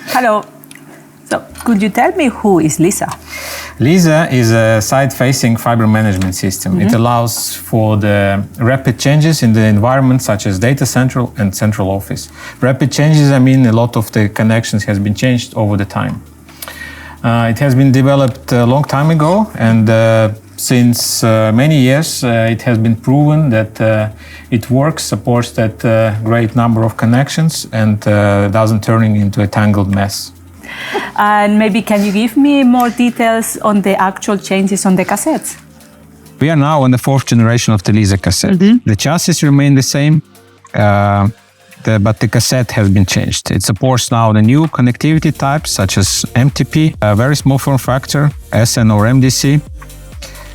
Hello. So, could you tell me who is LISA? LISA is a side-facing fiber management system. It allows for the rapid changes in the environment, such as data central and central office. Rapid changes, I mean a lot of the connections has been changed over the time. It has been developed a long time ago, and since many years it has been proven that it works, supports that great number of connections, and doesn't turn into a tangled mess. And maybe can you give me more details on the actual changes on the cassettes? We are now on the 4th generation of the LISA cassette. The chassis remain the same, but the cassette has been changed. It supports now the new connectivity types such as MTP, a very small form factor, SN or MDC.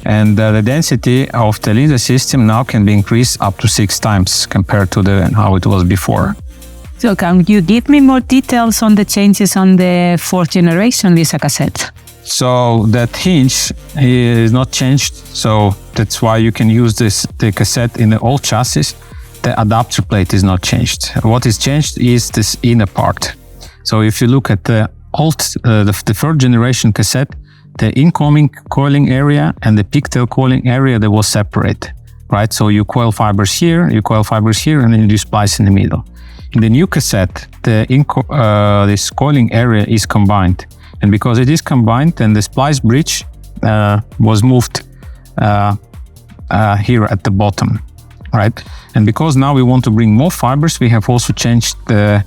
And the density of the LISA system now can be increased up to 6 times compared to how it was before. So can you give me more details on the changes on the 4th generation LISA cassette? So that hinge is not changed, so that's why you can use the cassette in the old chassis. The adapter plate is not changed. What is changed is this inner part. So if you look at the old, the 3rd generation cassette, the incoming coiling area and the pigtail coiling area, they will separate, right? So you coil fibers here, and then you splice in the middle. In the new cassette, this coiling area is combined. And because it is combined, then the splice bridge was moved here at the bottom, right? And because now we want to bring more fibers, we have also changed the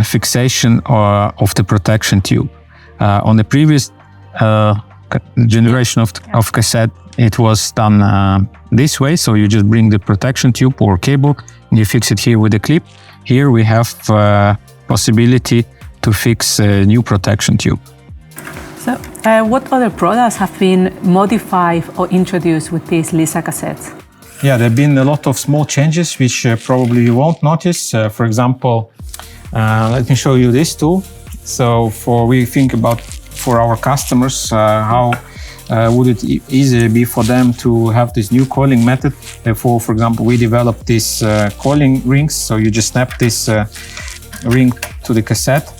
fixation of the protection tube. On the previous generation of cassette, it was done this way. So you just bring the protection tube or cable and you fix it here with a clip. Here we have possibility to fix a new protection tube. So what other products have been modified or introduced with these LISA cassettes? Yeah, there have been a lot of small changes which probably you won't notice. For example, let me show you this tool. So we think about for our customers, how would it easier be for them to have this new coiling method. Therefore, for example, we developed these coiling rings. So you just snap this ring to the cassette,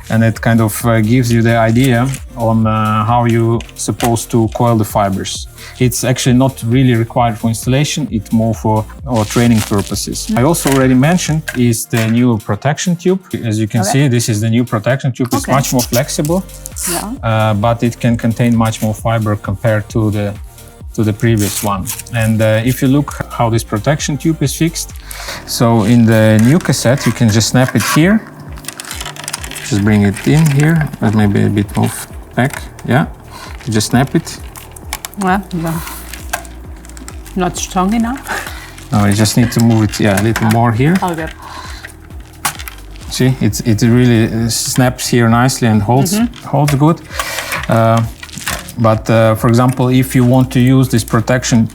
and it kind of gives you the idea on how you're supposed to coil the fibers. It's actually not really required for installation, it's more for our training purposes. I also already mentioned is the new protection tube. As you can see, this is the new protection tube. It's much more flexible, but it can contain much more fiber compared to the previous one. And if you look how this protection tube is fixed, so in the new cassette, you can just snap it here. Just bring it in here, but maybe a bit move back. Yeah, you just snap it. Well, not strong enough. No, you just need to move it, a little more here. Okay. See, it really snaps here nicely and holds good. But for example, if you want to use this protection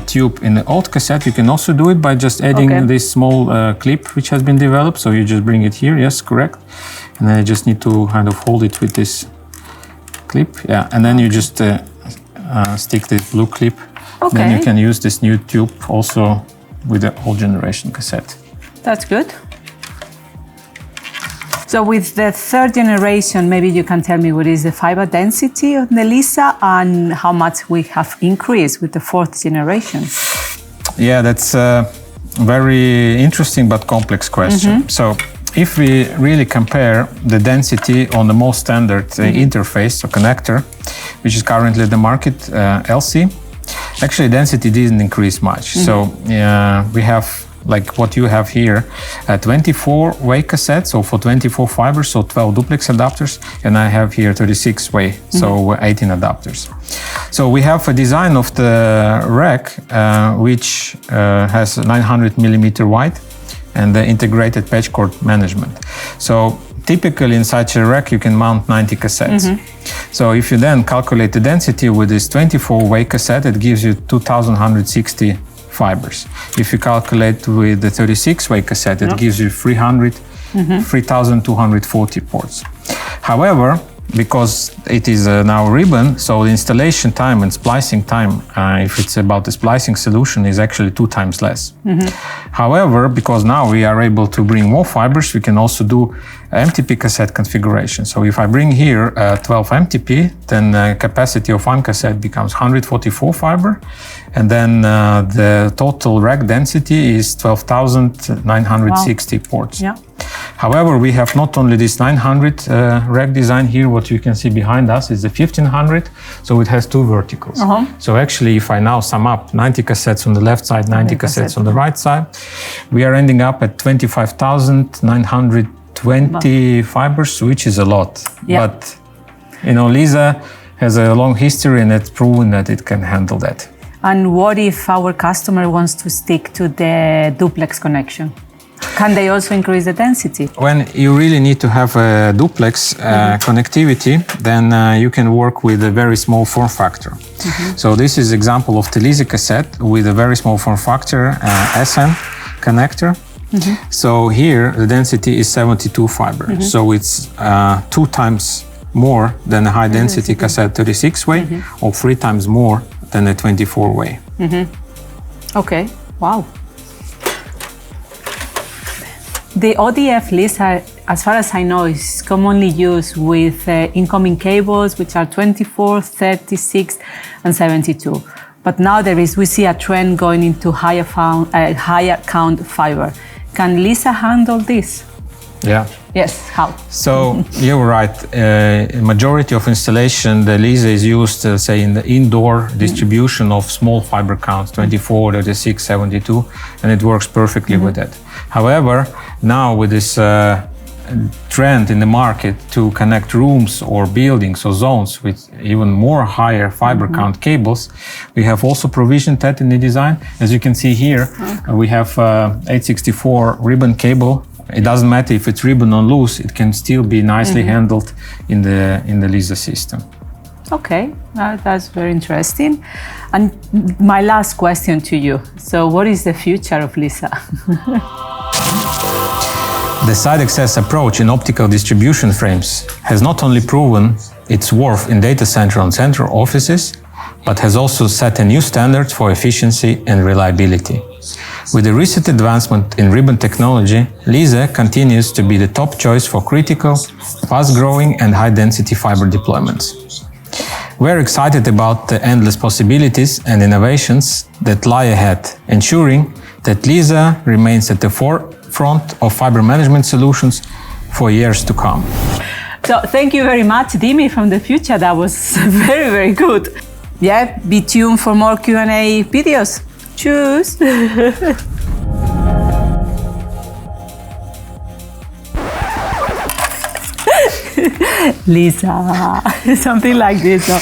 tube in the old cassette, you can also do it by just adding this small clip which has been developed. So you just bring it here, yes, correct. And then you just need to kind of hold it with this clip, and then you just stick the blue clip. Then you can use this new tube also with the old generation cassette. That's good. So with the 3rd generation, maybe you can tell me what is the fiber density of the LISA and how much we have increased with the 4th generation? Yeah, that's a very interesting but complex question. So if we really compare the density on the most standard interface or connector, which is currently the market, LC, actually density didn't increase much. So we have like what you have here, a 24-way cassette, so for 24 fibers, so 12 duplex adapters, and I have here 36-way, so 18 adapters. So we have a design of the rack which has 900 millimeter wide and the integrated patch cord management. So typically in such a rack you can mount 90 cassettes. So if you then calculate the density with this 24-way cassette, it gives you 2,160 fibers. If you calculate with the 36-way cassette, it gives you 3,240 ports. However, because it is now ribbon, so the installation time and splicing time, if it's about the splicing solution, is actually 2 times less. However, because now we are able to bring more fibers, we can also do MTP cassette configuration. So if I bring here 12 MTP, then the capacity of one cassette becomes 144 fiber, and then the total rack density is 12,960 ports. Yeah. However, we have not only this 900 rack design here, what you can see behind us is the 1500, so it has 2 verticals. So actually, if I now sum up 90 cassettes on the left side, 90 cassettes on the right side, we are ending up at 25,920 fibers, which is a lot. Yeah. But, you know, Lisa has a long history and it's proven that it can handle that. And what if our customer wants to stick to the duplex connection? Can they also increase the density? When you really need to have a duplex connectivity, then you can work with a very small form factor. So this is example of the Lisa cassette with a very small form factor SN connector. So here the density is 72 fiber. So it's 2 times more than a high density cassette 36 way or 3 times more than a 24 way. Okay, wow. The ODF Lisa, as far as I know, is commonly used with incoming cables, which are 24, 36, and 72. But now we see a trend going into higher count fiber. Can Lisa handle this? Yeah. Yes, how? So you're right. Majority of installation, the Lisa is used, say, in the indoor distribution of small fiber counts, 24, 36, 72, and it works perfectly with that. However, now with this trend in the market to connect rooms or buildings or zones with even more higher fiber count cables, we have also provisioned that in the design. As you can see here, we have 864 ribbon cable. It doesn't matter if it's ribbon or loose, it can still be nicely handled in the Lisa system. Okay, that's very interesting. And my last question to you. So what is the future of Lisa? The side access approach in optical distribution frames has not only proven its worth in data center and central offices, but has also set a new standard for efficiency and reliability. With the recent advancement in ribbon technology, Lisa continues to be the top choice for critical, fast-growing and high-density fiber deployments. We're excited about the endless possibilities and innovations that lie ahead, ensuring that Lisa remains at the forefront of fiber management solutions for years to come. So thank you very much, Dimi, from the future. That was very, very good. Yeah, be tuned for more Q&A videos. Tschüss. Lisa, something like this. No?